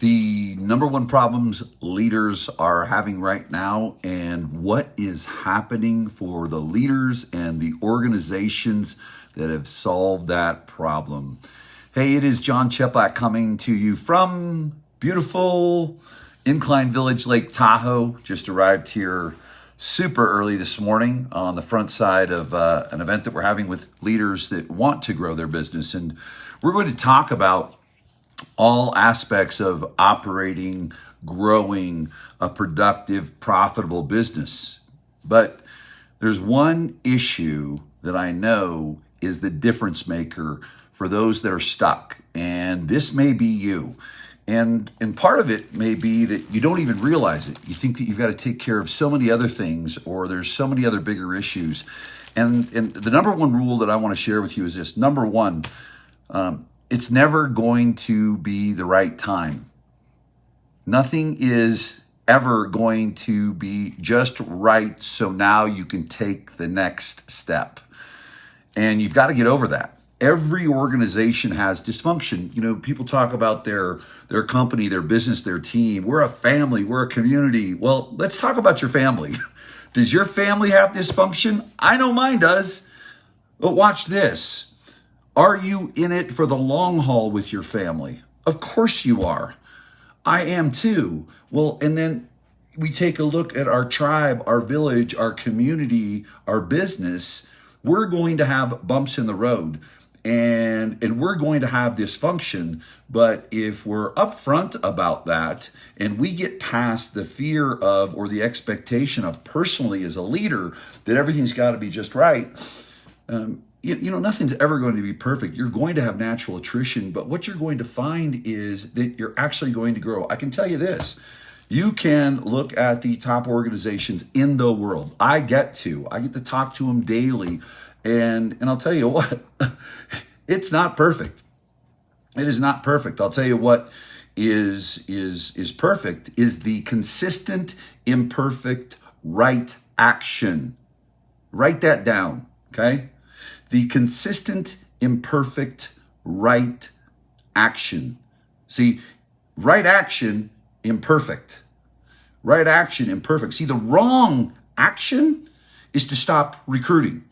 The number one problems leaders are having right now, and what is happening for the leaders and the organizations that have solved that problem. Hey, it is John Cheplack coming to you from beautiful Incline Village, Lake Tahoe. Just arrived here super early this morning on the front side of an event that we're having with leaders that want to grow their business. And we're going to talk about all aspects of operating, growing a productive, profitable business. But there's one issue that I know is the difference maker for those that are stuck. And this may be you. And part of it may be that you don't even realize it. You think that you've got to take care of so many other things, or there's so many other bigger issues. And the number one rule that I want to share with you is this. Number one, it's never going to be the right time. Nothing is ever going to be just right, so now you can take the next step. And you've got to get over that. Every organization has dysfunction. You know, people talk about their company, their business, their team. We're a family, we're a community. Well, let's talk about your family. Does your family have dysfunction? I know mine does. But watch this. Are you in it for the long haul with your family? Of course you are. I am too. Well, and then we take a look at our tribe, our village, our community, our business. We're going to have bumps in the road, and we're going to have dysfunction. But if we're upfront about that and we get past the fear of, or the expectation of personally as a leader, that everything's got to be just right, you know, nothing's ever going to be perfect. You're going to have natural attrition, but what you're going to find is that you're actually going to grow. I can tell you this. You can look at the top organizations in the world. I get to talk to them daily, and I'll tell you what, it's not perfect. It is not perfect. I'll tell you what is perfect is the consistent, imperfect, right action. Write that down, okay? The consistent, imperfect, right action. See, right action, imperfect. Right action, imperfect. See, the wrong action is to stop recruiting.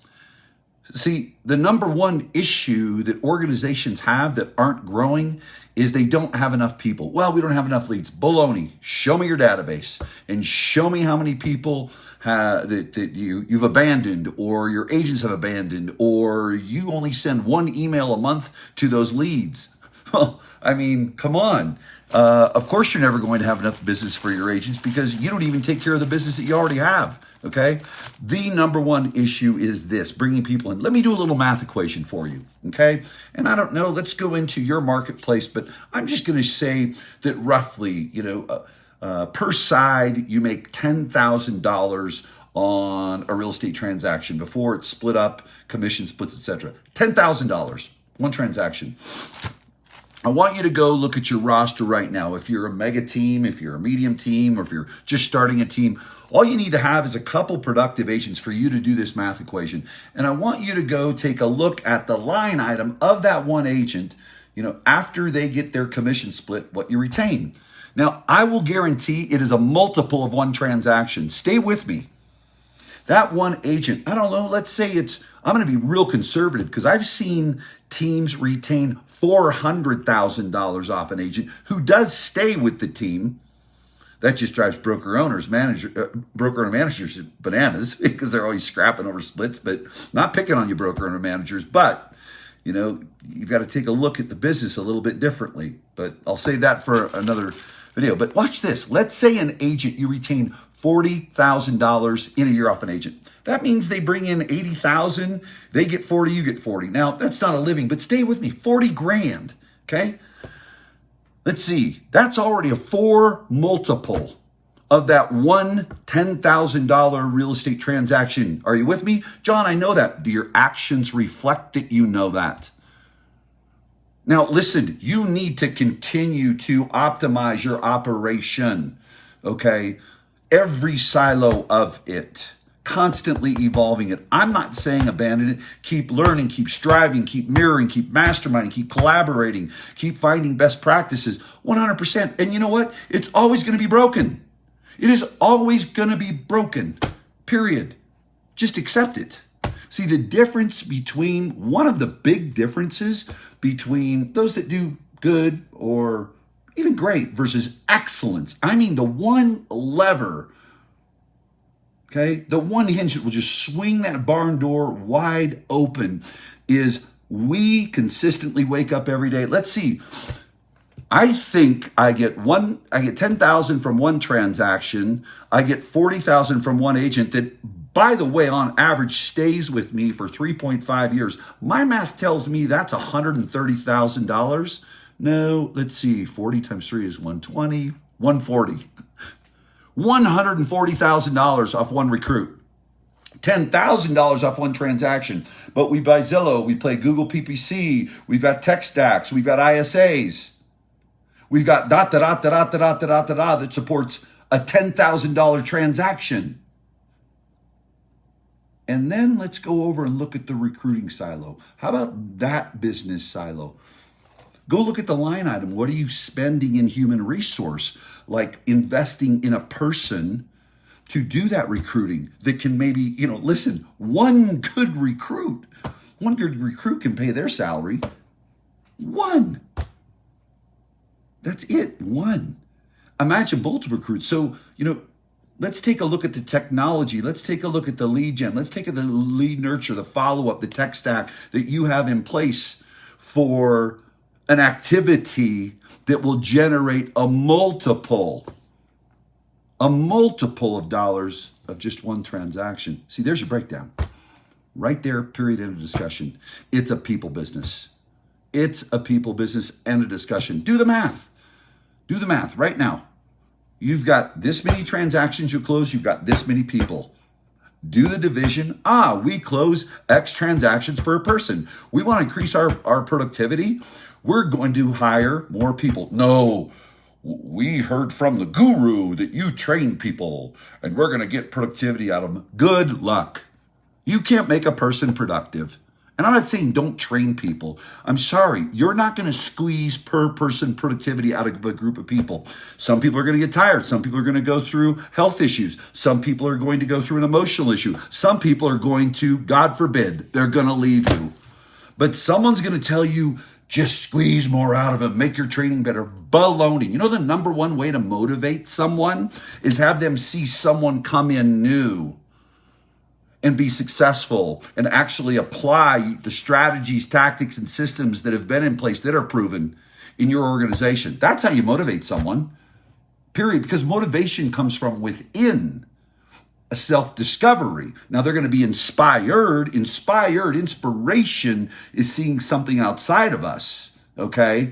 See, the number one issue that organizations have that aren't growing is they don't have enough people. Well, we don't have enough leads. Baloney. Show me your database and show me how many people that you've abandoned, or your agents have abandoned, or you only send one email a month to those leads. Well, I mean, come on. Of course, you're never going to have enough business for your agents because you don't even take care of the business that you already have. Okay. The number one issue is this: bringing people in. Let me do a little math equation for you. Okay. And I don't know, let's go into your marketplace, but I'm just going to say that roughly, per side, you make $10,000 on a real estate transaction before it's split up, commission splits, etc. $10,000, one transaction. I want you to go look at your roster right now. If you're a mega team, if you're a medium team, or if you're just starting a team, all you need to have is a couple productive agents for you to do this math equation. And I want you to go take a look at the line item of that one agent, after they get their commission split, what you retain. Now, I will guarantee it is a multiple of one transaction. Stay with me. That one agent, I don't know, let's say I'm going to be real conservative because I've seen teams retain $400,000 off an agent who does stay with the team. That just drives broker owner managers bananas because they're always scrapping over splits, but not picking on you broker owner managers. But, you've got to take a look at the business a little bit differently. But I'll save that for another video. But watch this. Let's say an agent, you retain $40,000 in a year off an agent. That means they bring in $80,000, they get 40, you get 40. Now, that's not a living, but stay with me, 40 grand, okay? Let's see, that's already a 4 multiple of that one $10,000 real estate transaction. Are you with me? John, I know that. Do your actions reflect that you know that? Now, listen, you need to continue to optimize your operation, okay? Every silo of it. constantly evolving it. I'm not saying abandon it. Keep learning, keep striving, keep mirroring, keep masterminding, keep collaborating, keep finding best practices. 100%. And you know what? It's always going to be broken. It is always going to be broken. Period. Just accept it. See, the difference between, one of the big differences between those that do good or even great versus excellence. I mean, the one lever, okay, the one hinge that will just swing that barn door wide open is we consistently wake up every day. Let's see. I think I get 10,000 from one transaction. I get 40,000 from one agent that, by the way, on average stays with me for 3.5 years. My math tells me that's $130,000. No, let's see. 40 times 3 is 120, 140. $140,000 off one recruit. $10,000 off one transaction. But we buy Zillow, we play Google PPC, we've got tech stacks, we've got ISAs. We've got that supports a $10,000 transaction. And then let's go over and look at the recruiting silo. How about that business silo? Go look at the line item. What are you spending in human resource? Like investing in a person to do that recruiting that can maybe, listen, one good recruit can pay their salary. One. That's it. One. Imagine multiple recruits. So, let's take a look at the technology. Let's take a look at the lead gen. Let's take a look at the lead nurture, the follow-up, the tech stack that you have in place for an activity that will generate a multiple of dollars of just one transaction. See, there's your breakdown. Right there, period, end of discussion. It's a people business. It's a people business and a discussion. Do the math. Do the math right now. You've got this many transactions you close. You've got this many people. Do the division. We close X transactions per person. We want to increase our productivity. We're going to hire more people. No, we heard from the guru that you train people and we're going to get productivity out of them. Good luck. You can't make a person productive. And I'm not saying don't train people. I'm sorry, you're not going to squeeze per person productivity out of a group of people. Some people are going to get tired. Some people are going to go through health issues. Some people are going to go through an emotional issue. Some people are going to, God forbid, they're going to leave you. But someone's going to tell you, just squeeze more out of them, make your training better. Baloney. You know the number one way to motivate someone is have them see someone come in new and be successful and actually apply the strategies, tactics, and systems that have been in place that are proven in your organization. That's how you motivate someone, period. Because motivation comes from within, a self-discovery. Now they're going to be inspired. Inspiration is seeing something outside of us, okay?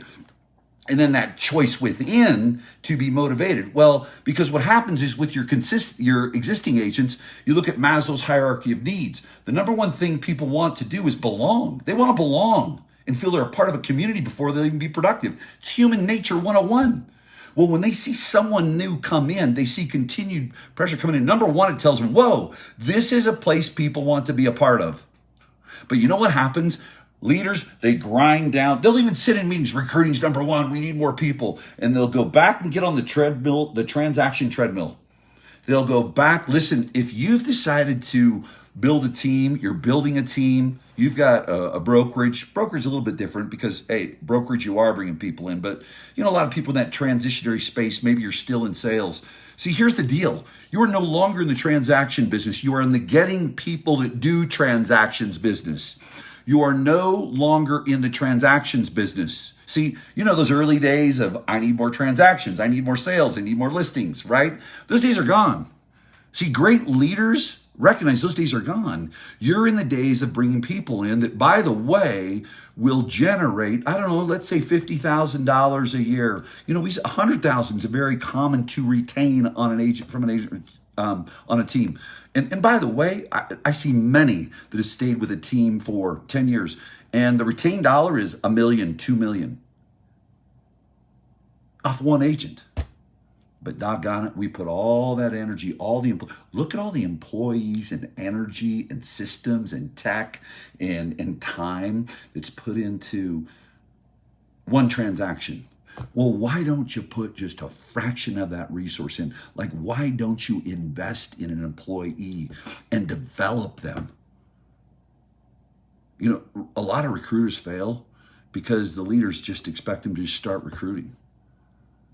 And then that choice within to be motivated. Well, because what happens is with your existing agents, you look at Maslow's hierarchy of needs. The number one thing people want to do is belong. They want to belong and feel they're a part of a community before they'll even be productive. It's human nature 101. Well, when they see someone new come in, they see continued pressure coming in. Number one, it tells them, whoa, this is a place people want to be a part of. But you know what happens? Leaders, they grind down. They'll even sit in meetings. Recruiting's number one. We need more people. And they'll go back and get on the treadmill, the transaction treadmill. They'll go back. Listen, if you've decided to build a team, you're building a team, you've got a brokerage. Brokerage is a little bit different because, hey, brokerage, you are bringing people in. But, a lot of people in that transitionary space, maybe you're still in sales. See, here's the deal. You are no longer in the transaction business. You are in the getting people that do transactions business. You are no longer in the transactions business. See, those early days of I need more transactions, I need more sales, I need more listings, right? Those days are gone. See, great leaders recognize those days are gone. You're in the days of bringing people in that, by the way, will generate, let's say $50,000 a year. $100,000 is very common to retain on an agent from an agent on a team. And by the way, I see many that have stayed with a team for 10 years, and the retained dollar is $1 million, $2 million off one agent. But doggone it, we put all that energy, look at all the employees and energy and systems and tech and time that's put into one transaction. Well, why don't you put just a fraction of that resource in? Like, why don't you invest in an employee and develop them? You know, a lot of recruiters fail because the leaders just expect them to just start recruiting.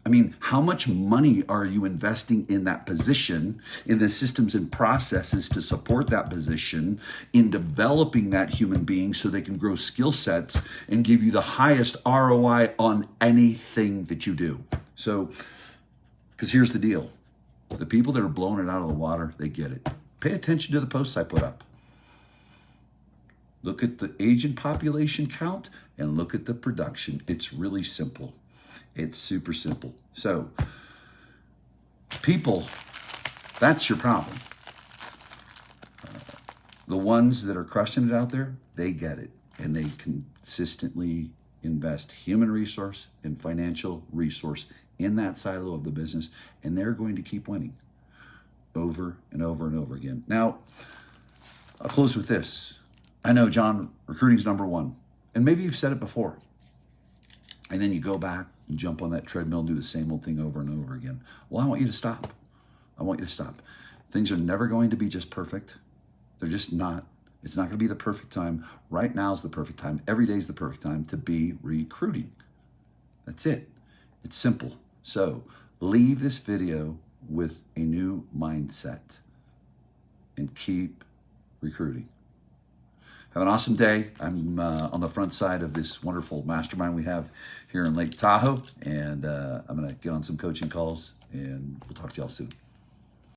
I mean, how much money are you investing in that position, in the systems and processes to support that position, in developing that human being so they can grow skill sets and give you the highest ROI on anything that you do? So, because here's the deal. The people that are blowing it out of the water, they get it. Pay attention to the posts I put up. Look at the agent population count and look at the production. It's really simple. It's super simple. So, people, that's your problem. The ones that are crushing it out there, they get it. And they consistently invest human resource and financial resource in that silo of the business. And they're going to keep winning over and over and over again. Now, I'll close with this. I know, John, recruiting's number one. And maybe you've said it before. And then you go back and jump on that treadmill and do the same old thing over and over again. Well, I want you to stop. I want you to stop. Things are never going to be just perfect. They're just not. It's not going to be the perfect time. Right now is the perfect time. Every day is the perfect time to be recruiting. That's it. It's simple. So leave this video with a new mindset and keep recruiting. Have an awesome day. I'm on the front side of this wonderful mastermind we have here in Lake Tahoe, and I'm going to get on some coaching calls, and we'll talk to y'all soon.